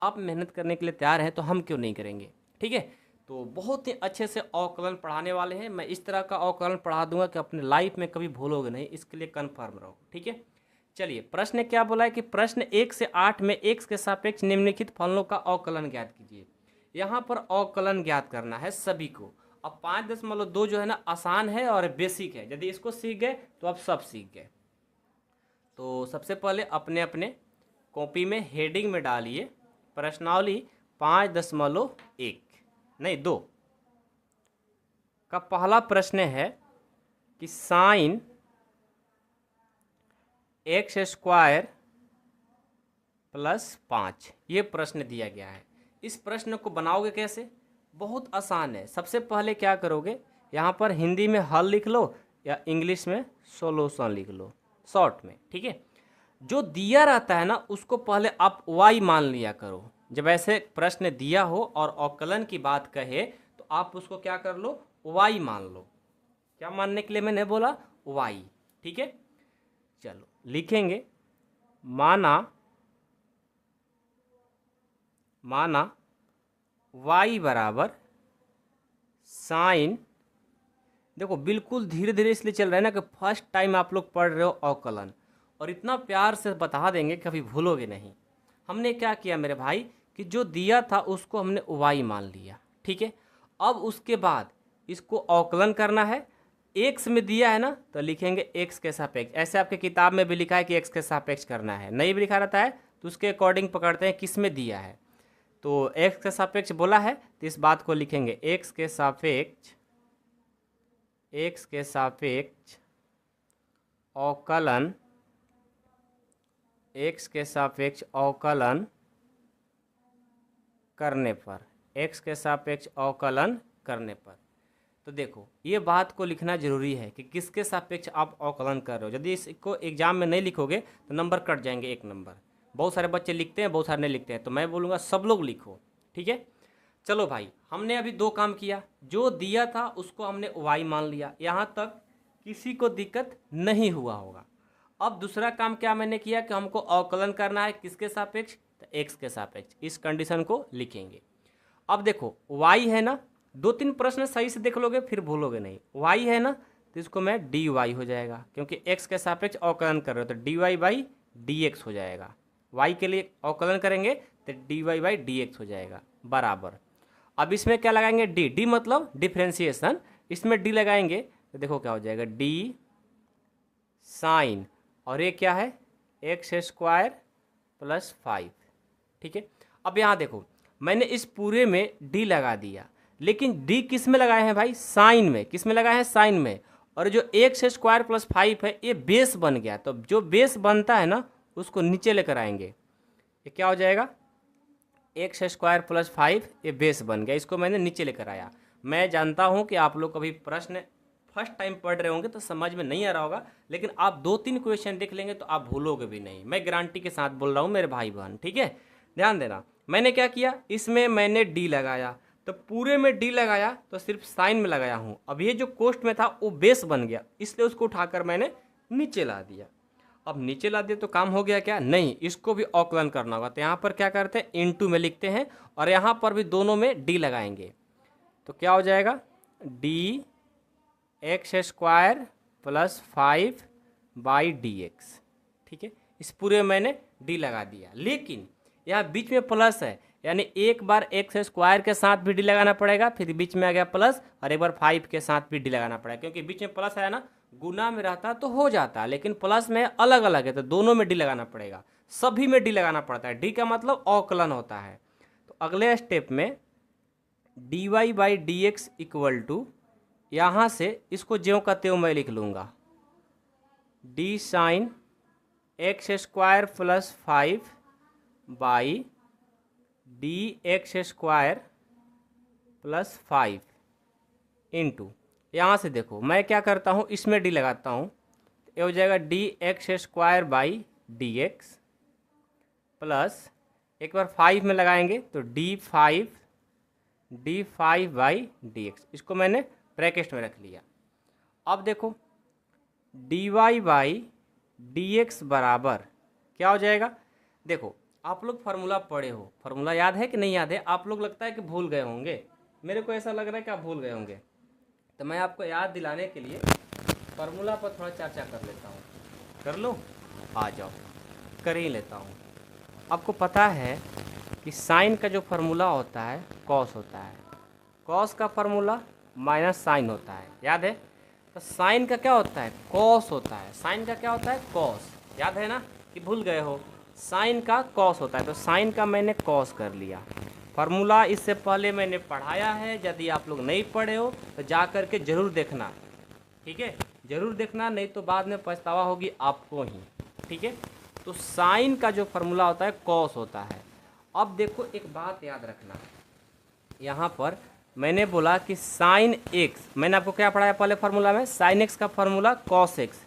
आप मेहनत करने के लिए तैयार हैं तो हम क्यों नहीं करेंगे। ठीक है, तो बहुत ही अच्छे से अवकलन पढ़ाने वाले हैं। मैं इस तरह का अवकलन पढ़ा दूंगा कि अपने लाइफ में कभी भूलोगे नहीं, इसके लिए कन्फर्म रहो। ठीक है, चलिए प्रश्न क्या बोला है कि प्रश्न 1 से 8 में x के सापेक्ष निम्नलिखित फलनों का अवकलन ज्ञात कीजिए। यहाँ पर अवकलन ज्ञात करना है सभी को। अब 5.2 जो है ना आसान है और बेसिक है, यदि इसको सीख गए तो आप सब सीख गए। तो सबसे पहले अपने अपने कॉपी में हेडिंग में डालिए प्रश्नावली 5.1 नहीं 2 का पहला प्रश्न है कि साइन एक्स स्क्वायर प्लस 5 ये प्रश्न दिया गया है। इस प्रश्न को बनाओगे कैसे, बहुत आसान है। सबसे पहले क्या करोगे, यहाँ पर हिंदी में हल लिख लो या इंग्लिश में सॉल्यूशन लिख लो शॉर्ट में। ठीक है, जो दिया रहता है ना उसको पहले आप y मान लिया करो। जब ऐसे प्रश्न दिया हो और अवकलन की बात कहे तो आप उसको क्या कर लो, y मान लो। क्या मानने के लिए मैंने बोला, y। ठीक है, चलो लिखेंगे माना y बराबर साइन, देखो बिल्कुल धीरे धीरे इसलिए चल रहा है ना कि फर्स्ट टाइम आप लोग पढ़ रहे हो अवकलन, और इतना प्यार से बता देंगे कभी भूलोगे नहीं। हमने क्या किया मेरे भाई कि जो दिया था उसको हमने y मान लिया। ठीक है, अब उसके बाद इसको अवकलन करना है। x में दिया है ना तो लिखेंगे x के सापेक्ष। ऐसे आपके किताब में भी लिखा है कि x के सापेक्ष करना है, नहीं भी लिखा रहता है तो उसके अकॉर्डिंग पकड़ते हैं किस में दिया है। तो x के सापेक्ष बोला है तो इस बात को लिखेंगे x के सापेक्ष अवकलन, x के सापेक्ष अवकलन करने पर, x के सापेक्ष अवकलन करने पर। तो देखो ये बात को लिखना जरूरी है कि किसके सापेक्ष आप अवकलन कर रहे हो। यदि इसको एग्जाम में नहीं लिखोगे तो नंबर कट जाएंगे 1 नंबर। बहुत सारे बच्चे लिखते हैं, बहुत सारे नहीं लिखते हैं, तो मैं बोलूँगा सब लोग लिखो। ठीक है, चलो भाई हमने अभी 2 काम किया। जो दिया था उसको हमने y मान लिया, यहाँ तक किसी को दिक्कत नहीं हुआ होगा। अब दूसरा काम क्या मैंने किया कि हमको अवकलन करना है किसके सापेक्ष, तो x के सापेक्ष। इस कंडीशन को लिखेंगे। अब देखो y है ना, 2-3 प्रश्न सही से देख लोगे फिर भूलोगे नहीं। y है ना तो इसको मैं dy हो जाएगा, क्योंकि x के सापेक्ष अवकलन कर रहे हो तो dy/dx हो जाएगा। y के लिए अवकलन करेंगे तो dy/dx हो जाएगा बराबर। अब इसमें क्या लगाएंगे, d मतलब डिफ्रेंसिएशन, इसमें d लगाएंगे तो देखो क्या हो जाएगा, d साइन, और ये क्या है एक्स स्क्वायर प्लस 5। ठीक है, अब यहाँ देखो मैंने इस पूरे में d लगा दिया, लेकिन d किस में लगाए हैं भाई, साइन में। किस में लगाए हैं, साइन में। और जो एक्स स्क्वायर प्लस 5 है ये बेस बन गया, तो जो बेस बनता है ना उसको नीचे लेकर आएंगे। ये क्या हो जाएगा, एक्स स्क्वायर प्लस 5 ये बेस बन गया, इसको मैंने नीचे लेकर आया। मैं जानता हूँ कि आप लोग कभी प्रश्न फर्स्ट टाइम पढ़ रहे होंगे तो समझ में नहीं आ रहा होगा, लेकिन आप 2-3 क्वेश्चन देख लेंगे तो आप भूलोगे भी नहीं। मैं गारंटी के साथ बोल रहा हूँ मेरे भाई बहन। ठीक है, ध्यान देना। मैंने क्या किया, इसमें मैंने डी लगाया, तो पूरे में डी लगाया तो सिर्फ साइन में लगाया हूँ। अब ये जो कोष्ठ में था वो बेस बन गया, इसलिए उसको उठाकर मैंने नीचे ला दिया। अब नीचे ला दिया तो काम हो गया क्या, नहीं, इसको भी अवकलन करना होगा। तो यहाँ पर क्या करते हैं, इनटू में लिखते हैं, और यहाँ पर भी दोनों में डी लगाएंगे। तो क्या हो जाएगा, D x square plus 5/dx। ठीक है, इस पूरे मैंने डी लगा दिया, लेकिन यहाँ बीच में प्लस है, यानी एक बार एक्स स्क्वायर के साथ भी डी लगाना पड़ेगा, फिर बीच में आ गया प्लस, और एक बार 5 के साथ भी डी लगाना पड़ेगा। क्योंकि बीच में प्लस है ना, गुना में रहता तो हो जाता, लेकिन प्लस में अलग अलग है तो दोनों में डी लगाना पड़ेगा, सभी में डी लगाना पड़ता है। डी का मतलब अवकलन होता है। तो अगले स्टेप में dy/dx इक्वल टू, यहाँ से इसको ज्यों का त्यों मैं लिख लूँगा, D sine x square plus 5/dx² plus 5 into, यहाँ से देखो मैं क्या करता हूँ, इसमें डी लगाता हूँ, ये हो जाएगा dx² प्लस, एक बार 5 में लगाएंगे तो d5/dx, इसको मैंने ब्रैकेट में रख लिया। अब देखो dy/dx बराबर क्या हो जाएगा, देखो आप लोग फार्मूला पढ़े हो, फार्मूला याद है कि नहीं याद है? आप लोग लगता है कि भूल गए होंगे, मेरे को ऐसा लग रहा है कि आप भूल गए होंगे। तो मैं आपको याद दिलाने के लिए फार्मूला पर थोड़ा चर्चा कर लेता हूँ। कर लो, आ जाओ, कर ही लेता हूँ। आपको पता है कि साइन का जो फार्मूला होता है कॉस होता है, कॉस का फार्मूला माइनस साइन होता है, याद है? तो साइन का क्या होता है? कॉस होता है। साइन का क्या होता है? कॉस। याद है ना कि भूल गए हो? साइन का कॉस होता है, तो साइन का मैंने कॉस कर लिया। फार्मूला इससे पहले मैंने पढ़ाया है, यदि आप लोग नहीं पढ़े हो तो जा कर के ज़रूर देखना, ठीक है? ज़रूर देखना, नहीं तो बाद में पछतावा होगी आपको ही, ठीक है? तो साइन का जो फार्मूला होता है कॉस होता है। अब देखो एक बात याद रखना, यहाँ पर मैंने बोला कि साइन एक्स, मैंने आपको क्या पढ़ाया पहले फार्मूला में? साइन एक्स का फार्मूला कॉस एक्स।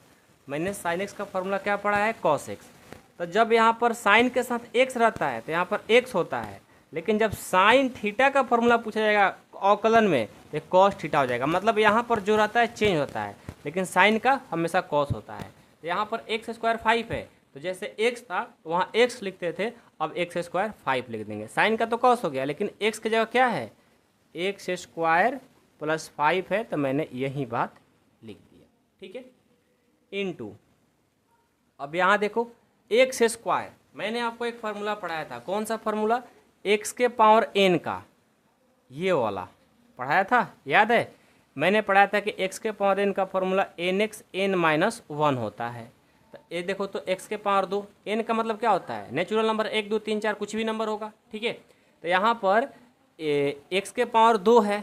मैंने साइन एक्स का फार्मूला क्या पढ़ा है? Cos x. तो जब यहाँ पर साइन के साथ एक्स रहता है तो यहाँ पर एक्स होता है, लेकिन जब साइन थीटा का फार्मूला पूछा जाएगा अवकलन में तो कॉस थीटा हो जाएगा। मतलब यहाँ पर जो रहता है चेंज होता है, लेकिन साइन का हमेशा कॉस होता है। तो यहाँ पर एक्स स्क्वायर 5 है, तो जैसे एक्स था वहाँ एक्स लिखते थे, अब एक्स स्क्वायर 5 लिख देंगे। साइन का तो कॉस हो गया, लेकिन एक्स की जगह क्या है? एक्स स्क्वायर प्लस 5 है, तो मैंने यही बात लिख दिया, ठीक है? इनटू, अब यहाँ देखो एक्स स्क्वायर, मैंने आपको एक फार्मूला पढ़ाया था। कौन सा फार्मूला? एक्स के पावर एन का, ये वाला पढ़ाया था, याद है? मैंने पढ़ाया था कि एक्स के पावर एन का formula N X N minus 1 होता है। तो ये देखो, तो एक्स के पावर 2, एन का मतलब क्या होता है? नेचुरल नंबर 1 2 3 4 कुछ भी नंबर होगा, ठीक है? तो यहाँ पर एक्स के पावर 2 है,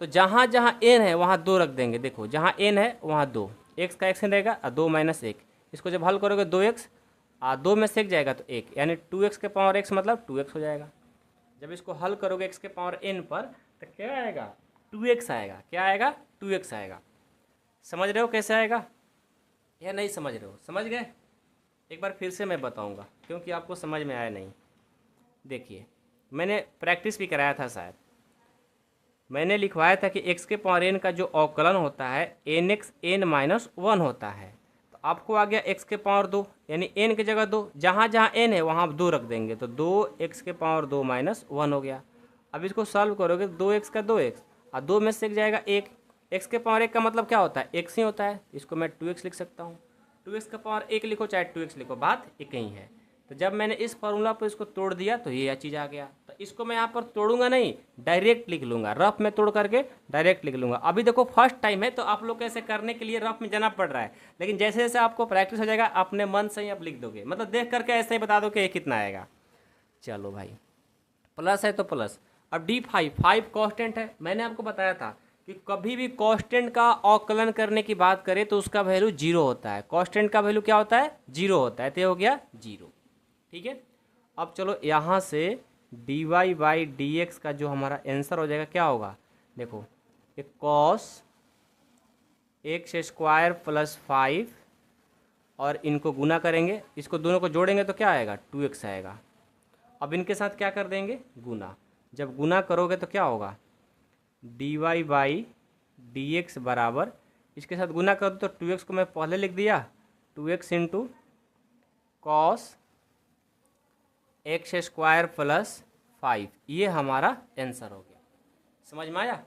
तो जहाँ जहाँ एन है वहाँ 2 रख देंगे। देखो जहाँ एन है वहाँ 2, एक्स का एक्स रहेगा और 2 माइनस 1, इसको जब हल करोगे 2x, 2 में से 1 जाएगा तो 1, यानी 2x के पावर x मतलब 2x हो जाएगा। जब इसको हल करोगे x के पावर n पर तो क्या आएगा? 2x आएगा। क्या आएगा? 2x आएगा। समझ रहे हो कैसे आएगा या नहीं समझ रहे हो? समझ गए? एक बार फिर से मैं बताऊंगा क्योंकि आपको समझ में आया नहीं। देखिए, मैंने प्रैक्टिस भी कराया था शायद, मैंने लिखवाया था कि x के पावर n का जो अवकलन होता है एन एक्स एन माइनस 1 होता है। तो आपको आ गया x के पावर 2, यानी n की जगह 2, जहाँ जहाँ n है वहाँ 2 रख देंगे, तो 2x के पावर 2 माइनस 1 हो गया। अब इसको सॉल्व करोगे 2x का 2x और 2 में से 1 जाएगा 1, x के पावर 1 का मतलब क्या होता है? x ही होता है, इसको मैं 2x लिख सकता हूँ। 2x का पावर 1 लिखो चाहे 2x लिखो, बात एक ही है। तो जब मैंने इस फार्मूला पर इसको तोड़ दिया तो ये चीज़ आ गया। तो इसको मैं यहाँ पर तोड़ूंगा नहीं, डायरेक्ट लिख लूँगा, रफ में तोड़ करके डायरेक्ट लिख लूँगा। अभी देखो फर्स्ट टाइम है तो आप लोग कैसे करने के लिए रफ में जाना पड़ रहा है, लेकिन जैसे जैसे आपको प्रैक्टिस हो जाएगा अपने मन से ही आप लिख दोगे, मतलब देख करके ऐसे ही बता दो कि ये कितना आएगा। चलो भाई, प्लस है तो प्लस। अब d5 कॉन्स्टेंट है, मैंने आपको बताया था कि कभी भी कांस्टेंट का अवकलन करने की बात करें तो उसका वैल्यू 0 होता है। कांस्टेंट का वैल्यू क्या होता है? 0 होता है। तो ये हो गया 0, ठीक है? अब चलो यहाँ से dy बाई डी एक्स का जो हमारा आंसर हो जाएगा क्या होगा? देखो, एक कॉस एक्स स्क्वायर प्लस 5 और इनको गुना करेंगे, इसको दोनों को जोड़ेंगे तो क्या आएगा? 2x आएगा। अब इनके साथ क्या कर देंगे? गुना। जब गुना करोगे तो क्या होगा? dy बाई डी एक्स बराबर, इसके साथ गुना कर दो तो 2x को मैं पहले लिख दिया, 2x into cos x square plus 5, ये हमारा आंसर हो गया। समझ में आया?